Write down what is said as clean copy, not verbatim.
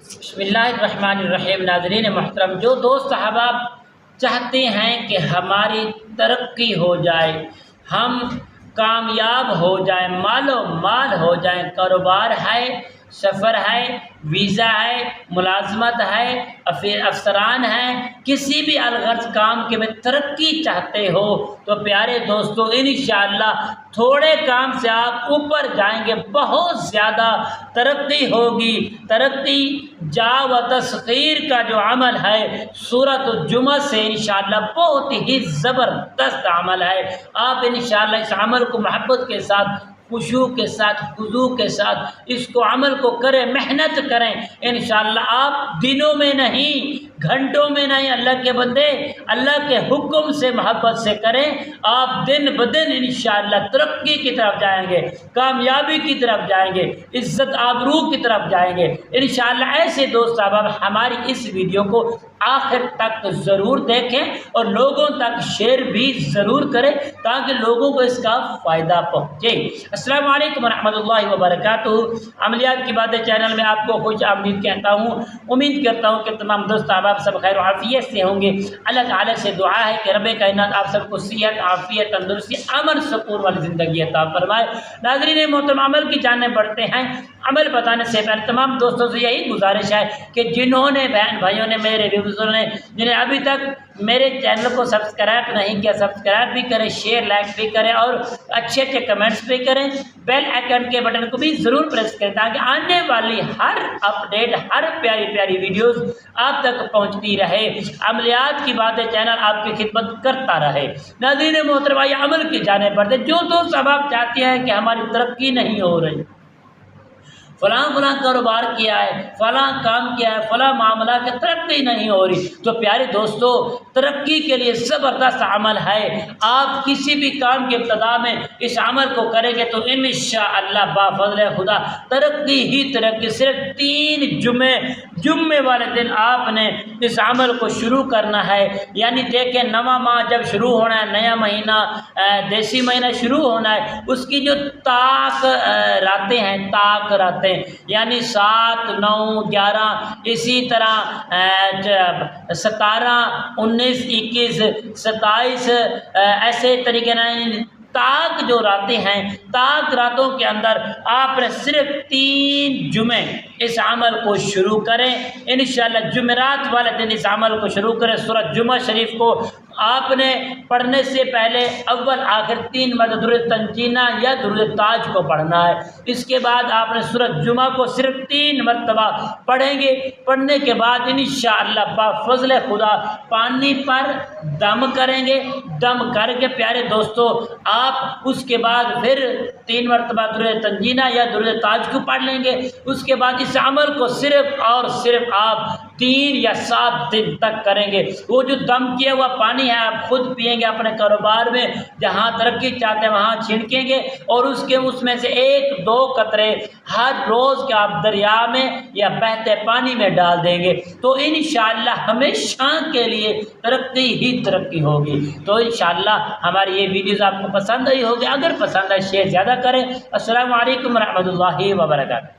بسم اللہ الرحمن الرحیم۔ ناظرین محترم، جو دوست احباب چاہتے ہیں کہ ہماری ترقی ہو جائے، ہم کامیاب ہو جائیں، مال و مال ہو جائیں، کاروبار ہے، سفر ہے، ویزا ہے، ملازمت ہے، افسران ہیں، کسی بھی الغرض کام کے میں ترقی چاہتے ہو تو پیارے دوستو انشاءاللہ تھوڑے کام سے آپ اوپر جائیں گے، بہت زیادہ ترقی ہوگی۔ ترقی جا و تسخیر کا جو عمل ہے سورۃ الجمعہ سے انشاءاللہ بہت ہی زبردست عمل ہے۔ آپ انشاءاللہ اس عمل کو محبت کے ساتھ، خشوع کے ساتھ، خضوع کے ساتھ اس کو عمل کو کریں، محنت کریں، انشاءاللہ آپ دنوں میں نہیں، گھنٹوں میں نہیں، اللہ کے بندے اللہ کے حکم سے محبت سے کریں، آپ دن بدن انشاءاللہ ترقی کی طرف جائیں گے، کامیابی کی طرف جائیں گے، عزت آبرو کی طرف جائیں گے انشاءاللہ۔ ایسے دوست احباب ہماری اس ویڈیو کو آخر تک ضرور دیکھیں اور لوگوں تک شیئر بھی ضرور کریں تاکہ لوگوں کو اس کا فائدہ پہنچے۔ السلام علیکم ورحمۃ اللہ وبرکاتہ۔ عملیات کی باتیں چینل میں آپ کو خوش آمدید کہتا ہوں۔ امید کرتا ہوں کہ تمام دوست احباب سب خیر و عافیت سے ہوں گے۔ اللہ تعالیٰ سے دعا ہے کہ رب کائنات آپ سب کو صحت، عافیت، تندرستی، امن، سکون والی زندگی عطا فرمائے۔ ناظرین محترم، عمل کی جانب بڑھتے ہیں۔ عمل بتانے سے پہلے تمام دوستوں سے یہی گزارش ہے کہ جنہوں نے بہن بھائیوں نے میرے ویوزر نے جنہیں ابھی تک میرے چینل کو سبسکرائب نہیں کیا، سبسکرائب بھی کریں، شیئر لائک بھی کریں اور اچھے اچھے کمنٹس بھی کریں، بیل آئیکن کے بٹن کو بھی ضرور پریس کریں تاکہ آنے والی ہر اپڈیٹ، ہر پیاری پیاری ویڈیوز آپ تک پہنچتی رہے، عملیات کی باتیں چینل آپ کی خدمت کرتا رہے۔ ناظرین محترم، یہ عمل کی جانب بڑھتے جو دوست احباب چاہتے ہیں کہ ہماری ترقی نہیں ہو رہی، فلاں کاروبار کیا ہے، فلاں کام کیا ہے، فلاں معاملہ کی ترقی نہیں ہو رہی، تو پیارے دوستو ترقی کے لیے زبردست عمل ہے۔ آپ کسی بھی کام کی ابتدا میں اس عمل کو کریں گے تو انشاءاللہ بفضل خدا ترقی ہی ترقی۔ صرف 3 جمعے والے دن آپ نے اس عمل کو شروع کرنا ہے، یعنی دیکھیں نواں ماہ جب شروع ہونا ہے، نیا مہینہ دیسی مہینہ شروع ہونا ہے، اس کی جو طاق راتیں ہیں، طاق راتیں یعنی 7، 9، 11 اسی طرح 17، 19، 21، 27 ایسے طریقے سے طاق جو راتیں ہیں، طاق راتوں کے اندر آپ نے صرف 3 جمعے اس عمل کو شروع کریں انشاءاللہ۔ جمعرات والے دن اس عمل کو شروع کریں۔ سورۃ جمعہ شریف کو آپ نے پڑھنے سے پہلے اول آخر 3 مرتبہ درود تنجینہ یا درود تاج کو پڑھنا ہے۔ اس کے بعد آپ نے سورۃ جمعہ کو صرف 3 مرتبہ پڑھیں گے۔ پڑھنے کے بعد انشاءاللہ بفضل خدا پانی پر دم کریں گے۔ دم کر کے پیارے دوستو آپ اس کے بعد پھر 3 مرتبہ درود تنجینہ یا درود تاج کو پڑھ لیں گے۔ اس کے بعد اس عمل کو صرف اور صرف آپ 3 یا 7 دن تک کریں گے۔ وہ جو دم کیا ہوا پانی ہے آپ خود پئیں گے، اپنے کاروبار میں جہاں ترقی چاہتے ہیں وہاں چھڑکیں گے اور اس میں سے 1-2 قطرے ہر روز کے آپ دریا میں یا بہتے پانی میں ڈال دیں گے تو انشاءاللہ ہمیشہ کے لیے ترقی ہی ترقی ہوگی۔ تو انشاءاللہ ہماری یہ ویڈیوز آپ کو پسند آئی ہوگی، اگر پسند آئے شیئر زیادہ کریں۔ السلام علیکم ورحمۃ اللہ وبرکاتہ۔